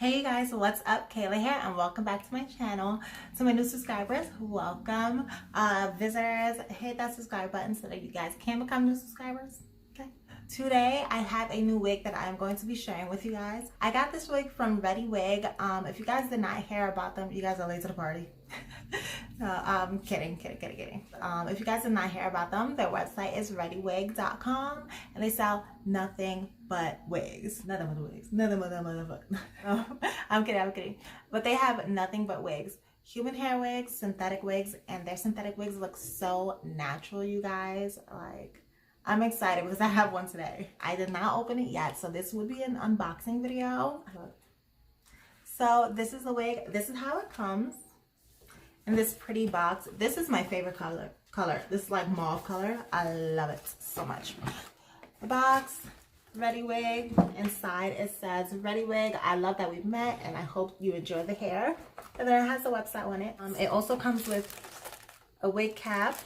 Hey you guys, what's up? Kayla here and welcome back to my channel. To my new subscribers, welcome. Visitors, hit that subscribe button so that you guys can become new subscribers. Okay. Today I have a new wig that I am going to be sharing with you guys. I got this wig from ReadyWig. If you guys did not hear about them, you guys are late to the party. No, kidding. If you guys did not hear about them, their website is ReadyWig.com and they sell nothing but wigs. Nothing but wigs. I'm kidding. But they have nothing but wigs. Human hair wigs, synthetic wigs, and their synthetic wigs look so natural, you guys. Like, I'm excited because I have one today. I did not open it yet, so this would be an unboxing video. So this is the wig. This is how it comes in this pretty box. This is my favorite color. This is like mauve color. I love it so much. The box, ReadyWig. Inside it says ReadyWig. I love that we've met and I hope you enjoy the hair. And then it has the website on it. It also comes with a wig cap,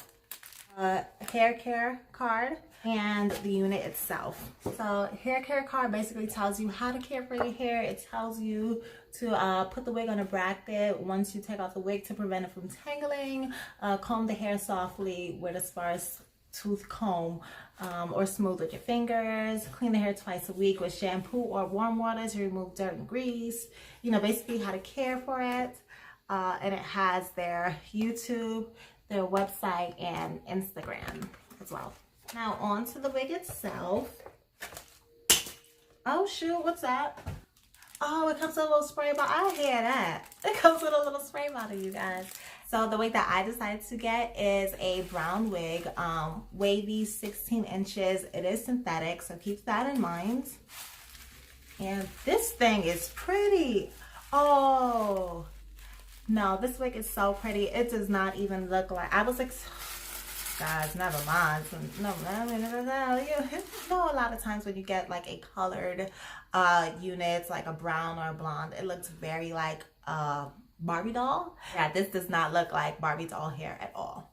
a hair care card, and the unit itself. So hair care card basically tells you how to care for your hair. It tells you to put the wig on a bracket once you take off the wig to prevent it from tangling, comb the hair softly with a sparse tooth comb, or smooth with your fingers, clean the hair twice a week with shampoo or warm water to remove dirt and grease. You know, basically how to care for it. And it has their YouTube, their website, and Instagram as well. Now on to the wig itself. Oh shoot, what's that? Oh, it comes with a little spray bottle. I hear that. It comes with a little spray bottle, you guys. So the wig that I decided to get is a brown wig, wavy, 16 inches. It is synthetic, so keep that in mind. And this thing is pretty. Oh, no, this wig is so pretty. It does not even look like, I was like, guys, never mind. No, you know, a lot of times when you get like a colored unit, like a brown or a blonde, it looks very like Barbie doll. Yeah, this does not look like Barbie doll hair at all.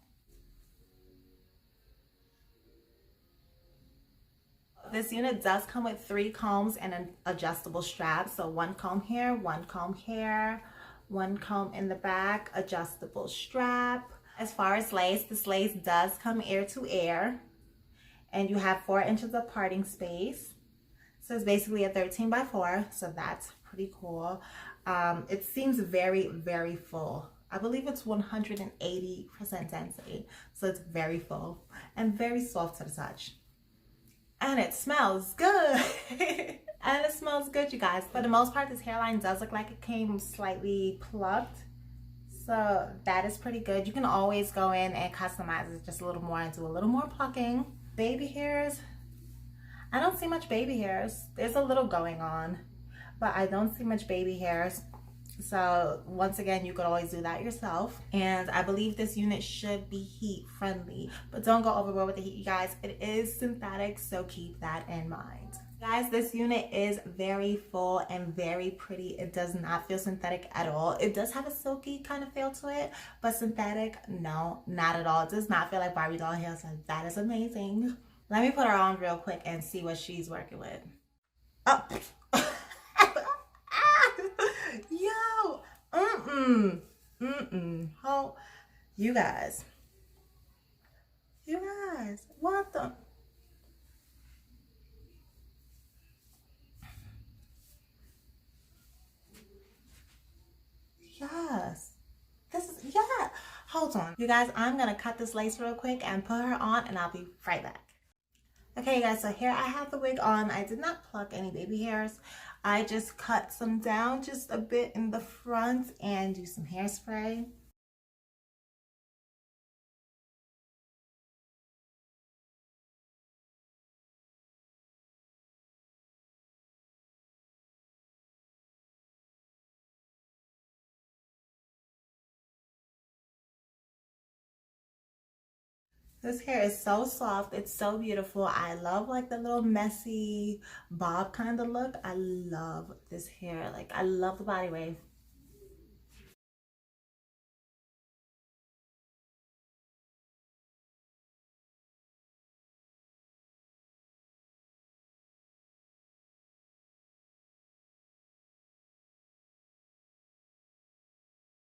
This unit does come with 3 combs and an adjustable strap. So 1 comb here, 1 comb here, 1 comb in the back, adjustable strap. As far as lace, this lace does come ear to ear, and you have 4 inches of parting space. So it's basically a 13 by 4, so that's pretty cool. It seems very, very full. I believe it's 180% density, so it's very full and very soft to the touch. And it smells good. And it smells good, you guys. For the most part, this hairline does look like it came slightly plucked. So that is pretty good. You can always go in and customize it just a little more and do a little more plucking. Baby hairs, I don't see much baby hairs. There's a little going on, but I don't see much baby hairs. So once again, you could always do that yourself. And I believe this unit should be heat friendly, but don't go overboard with the heat, you guys. It is synthetic, so keep that in mind. Guys, this unit is very full and very pretty. It does not feel synthetic at all. It does have a silky kind of feel to it, but synthetic, no, not at all. It does not feel like Barbie doll hair, so that is amazing. Let me put her on real quick and see what she's working with. Oh. Yo, oh, you guys, what the? Yes, this is, yeah, hold on. You guys, I'm gonna cut this lace real quick and put her on and I'll be right back. Okay, you guys, so here I have the wig on. I did not pluck any baby hairs. I just cut some down just a bit in the front and do some hairspray. This hair is so soft. It's so beautiful. I love like the little messy bob kind of look. I love this hair. Like, I love the body wave.